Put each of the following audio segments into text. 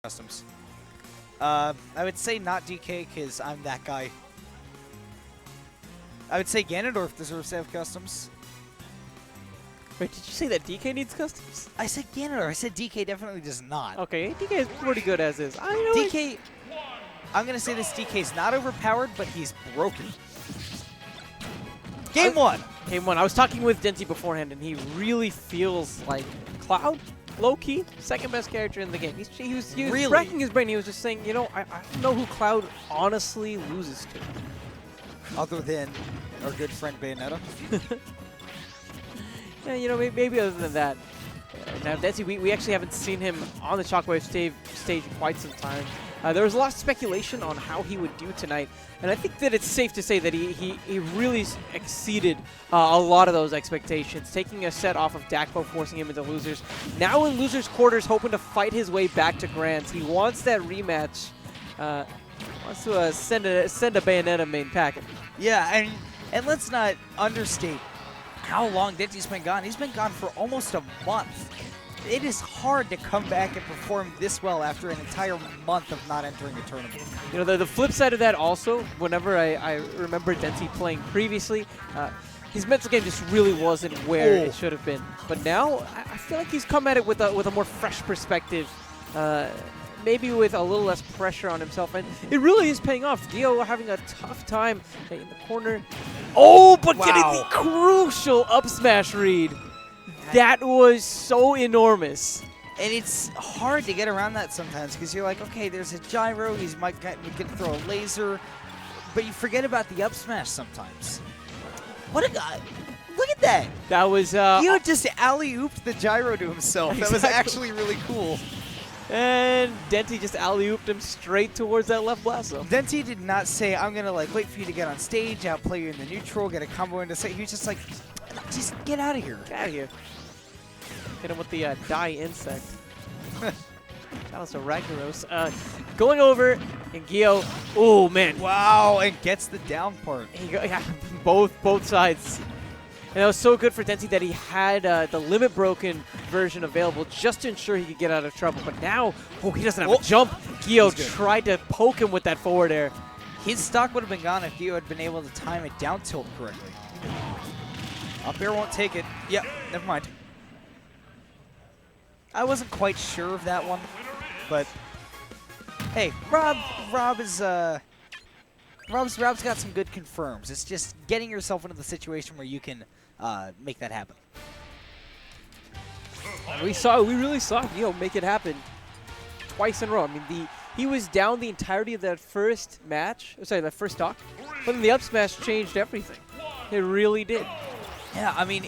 customs. I would say not DK because I'm that guy. I would say Ganondorf deserves to have customs. Wait, did you say that DK needs customs? I said Ganondorf. I said DK definitely does not. Okay, DK is pretty good as is. I know DK, I'm going to say this DK is not overpowered, but he's broken. Game one. Game one. I was talking with Denti beforehand, and he really feels like Cloud, low-key, second best character in the game. He was really? racking his brain. He was just saying, you know, I don't know who Cloud honestly loses to. Other than our good friend Bayonetta. Yeah, you know, maybe other than that. Now, Denti, we actually haven't seen him on the Shockwave stage in quite some time. There was a lot of speculation on how he would do tonight, and I think that it's safe to say that he really exceeded a lot of those expectations, taking a set off of Dakpo, forcing him into losers. Now in losers quarters, hoping to fight his way back to grands. He wants that rematch. Wants to send a Bayonetta main packet. Yeah, and let's not understate how long Denti's been gone. He's been gone for almost a month. It is hard to come back and perform this well after an entire month of not entering a tournament. You know, the flip side of that also, whenever I remember Denti playing previously, his mental game just really wasn't where it should have been. But now, I feel like he's come at it with a more fresh perspective, maybe with a little less pressure on himself. And it really is paying off. Dio having a tough time in the corner. Oh, but getting the crucial up smash read. That was so enormous. And it's hard to get around that sometimes because you're like, okay, there's a gyro, he's might get to throw a laser, but you forget about the up smash sometimes. What a guy. Look at that. That was... Dio just alley-ooped the gyro to himself. Exactly. That was actually really cool. And Denti just alley-ooped him straight towards that left blast zone. Denti did not say, I'm going to like wait for you to get on stage, outplay you in the neutral, get a combo into say. He was just like, just get out of here. Get out of here. Hit him with the die insect. Shout out to Ragnaros. Going over, and Gio, oh man. Wow, and gets the down part. Yeah, both sides. And that was so good for Denti that he had the limit broken version available just to ensure he could get out of trouble. But now, he doesn't have a jump. Gio tried to poke him with that forward air. His stock would have been gone if Gio had been able to time it down tilt correctly. Up air won't take it. Yep, never mind. I wasn't quite sure of that one, but hey, Rob's got some good confirms. It's just getting yourself into the situation where you can make that happen. We really saw Gio make it happen twice in a row. I mean, he was down the entirety of that first match, that first stock, but then the up smash changed everything. It really did. Yeah, I mean,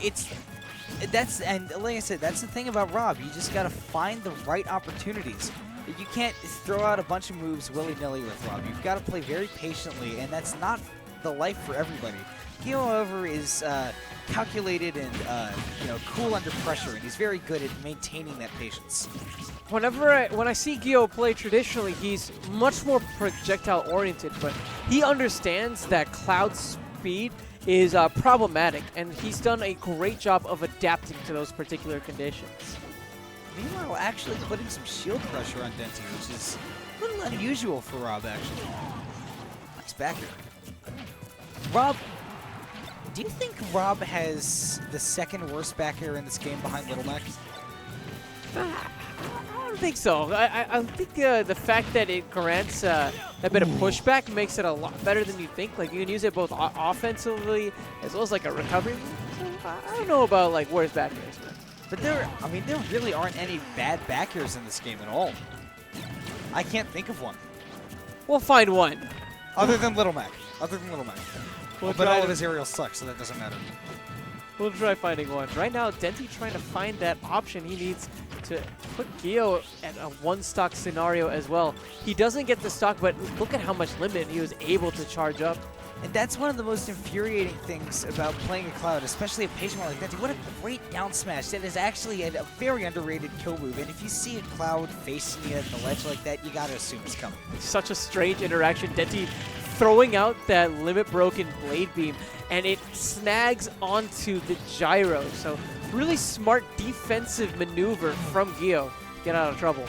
and like I said, that's the thing about Rob. You just got to find the right opportunities. You can't throw out a bunch of moves willy-nilly with Rob. You've got to play very patiently, and that's not the life for everybody. Gio, however, is calculated and cool under pressure, and he's very good at maintaining that patience. When I see Gio play traditionally, he's much more projectile-oriented, but he understands that Cloud's speed is problematic, and he's done a great job of adapting to those particular conditions. Meanwhile, actually putting some shield pressure on Denti, which is a little unusual for Rob, actually. Nice back air. Rob, do you think Rob has the second worst back air in this game behind Little Mac? I don't think so. I think the fact that it grants a bit of pushback makes it a lot better than you think. Like, you can use it both offensively as well as like a recovery. So I don't know about like worst back airs. But there really aren't any bad back airs in this game at all. I can't think of one. We'll find one. Other than Little Mac. But all of his aerials suck, so that doesn't matter. We'll try finding one. Right now, Denti trying to find that option. He needs to put Gio at a one-stock scenario as well. He doesn't get the stock, but look at how much limit he was able to charge up. And that's one of the most infuriating things about playing a Cloud, especially a patient one like Denti. What a great down smash. That is actually a very underrated kill move. And if you see a Cloud facing you at the ledge like that, you got to assume it's coming. Such a strange interaction. Denti throwing out that limit-broken Blade Beam, and it snags onto the gyro. So really smart defensive maneuver from Gio to get out of trouble.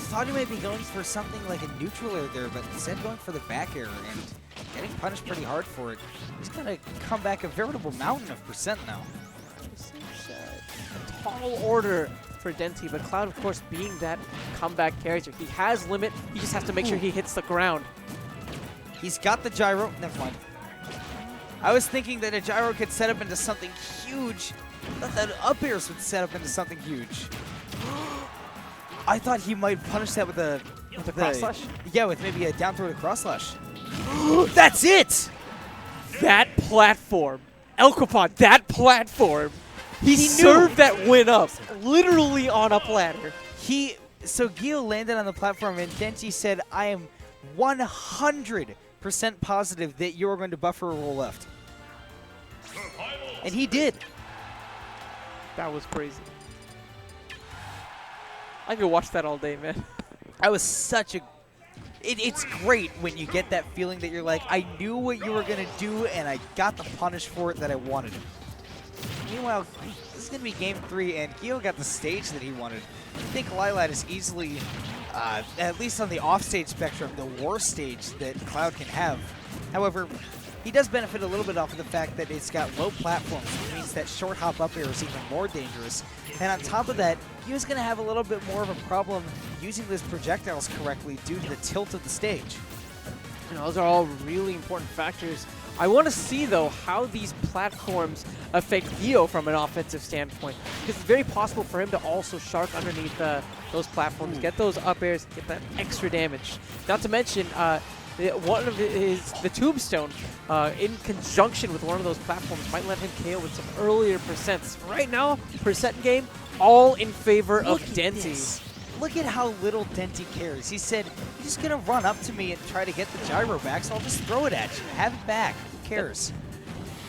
thought he might be going for something like a neutral air there, but instead going for the back air and getting punished pretty hard for it. He's going to come back a veritable mountain of percent now. A tall order for Denti, but Cloud, of course, being that comeback character. He has limit. He just has to make sure he hits the ground. He's got the gyro. Never mind. I was thinking that a gyro could set up into something huge. I thought that up airs would set up into something huge. I thought he might punish that with a cross slash? Yeah, with maybe a down throw to cross slash. That's it! That platform. Elkapon, that platform. He served that win up literally on a platter. So Gio landed on the platform and Denti said, I am 100% positive that you are going to buffer a roll left. And he did. That was crazy. I could watch that all day, man. That was such a... It's great when you get that feeling that you're like, I knew what you were going to do, and I got the punish for it that I wanted. Meanwhile, this is going to be Game 3, and Gio got the stage that he wanted. I think Lilat is easily, at least on the offstage spectrum, the worst stage that Cloud can have. However, he does benefit a little bit off of the fact that it's got low platforms, which means that short hop up air is even more dangerous. And on top of that, he was going to have a little bit more of a problem using those projectiles correctly due to the tilt of the stage. And those are all really important factors. I want to see, though, how these platforms affect Gio from an offensive standpoint. Because it's very possible for him to also shark underneath those platforms, get those up airs, get that extra damage. Not to mention, one of the tombstone in conjunction with one of those platforms might let him KO with some earlier percents. Right now, percent game, all in favor of Denti. Look at how little Denti cares. He said, you're just going to run up to me and try to get the gyro back, so I'll just throw it at you. Have it back. Who cares?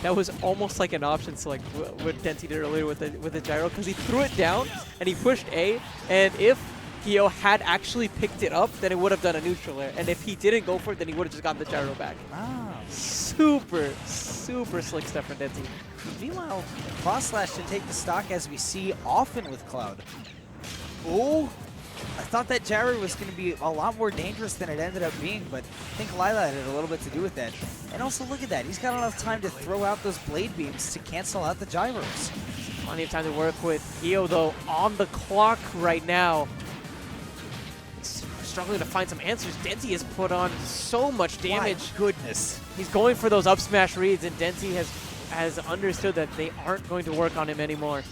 That was almost like an option select what Denti did earlier with the gyro, because he threw it down and he pushed A, and if Gio had actually picked it up, then it would have done a neutral air. And if he didn't go for it, then he would have just gotten the gyro back. Wow. Super, super slick stuff from Denti. Meanwhile, cross slash should take the stock as we see often with Cloud. Oh, I thought that gyro was going to be a lot more dangerous than it ended up being, but I think Lilat had a little bit to do with that. And also look at that. He's got enough time to throw out those blade beams to cancel out the gyros. Plenty of time to work with. Gio, though, on the clock right now. Struggling to find some answers. Denti has put on so much damage. My goodness. He's going for those up smash reads, and Denti has understood that they aren't going to work on him anymore.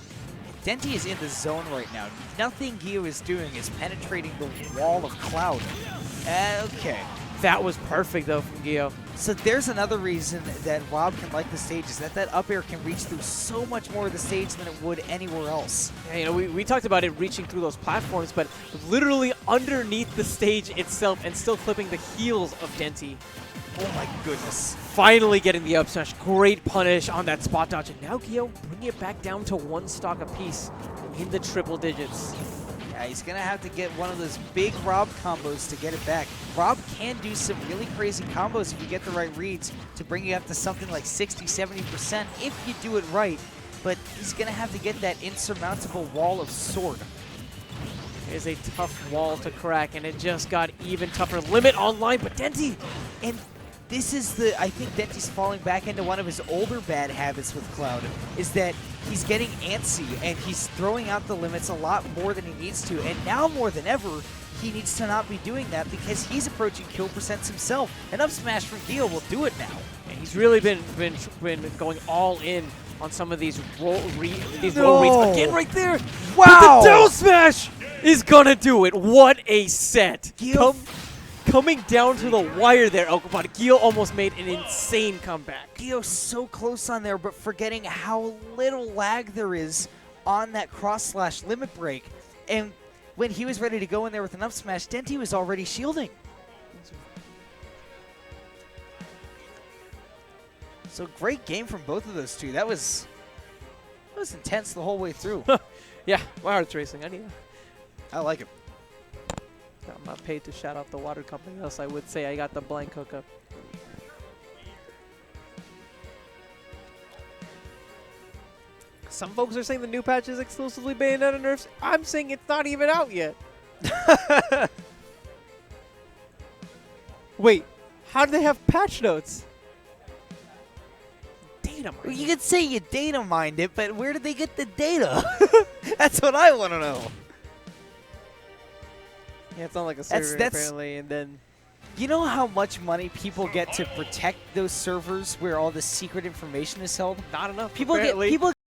Denti is in the zone right now. Nothing Gio is doing is penetrating the wall of Cloud. Okay. That was perfect, though, from Gio. So there's another reason that Rob can like the stage, is that up air can reach through so much more of the stage than it would anywhere else. Yeah, you know, we talked about it reaching through those platforms, but literally underneath the stage itself and still clipping the heels of Denti. Oh my goodness. Finally getting the up smash. Great punish on that spot dodge. And now Gio bringing it back down to one stock apiece in the triple digits. Yeah, he's going to have to get one of those big Rob combos to get it back. Rob can do some really crazy combos if you get the right reads to bring you up to something like 60-70% if you do it right. But he's going to have to get that insurmountable wall of sword. It is a tough wall to crack, and it just got even tougher. Limit online, but Denti! And this is I think Denti's falling back into one of his older bad habits with Cloud, is that he's getting antsy and he's throwing out the limits a lot more than he needs to. And now more than ever, he needs to not be doing that because he's approaching kill percents himself. An up smash from Gio will do it now. And he's really been going all in on some of these roll reads. Again, right there! Wow! But the down smash is gonna do it. What a set! Coming down to the wire there, Elkapon. Gio almost made an insane comeback. Gio's so close on there, but forgetting how little lag there is on that cross-slash limit break. And when he was ready to go in there with an up smash, Denti was already shielding. So great game from both of those two. That was intense the whole way through. Yeah, my heart's racing. I like it. I'm not paid to shout out the water company, else I would say I got the blank hookup. Some folks are saying the new patch is exclusively Bayonetta nerfs. I'm saying it's not even out yet. Wait, how do they have patch notes? Data Well, mining. you could say you data mined it, but where did they get the data? That's what I want to know. Yeah, it's on like a server that's- apparently, and then You know how much money people get to protect those servers where all the secret information is held? not enough. People apparently. get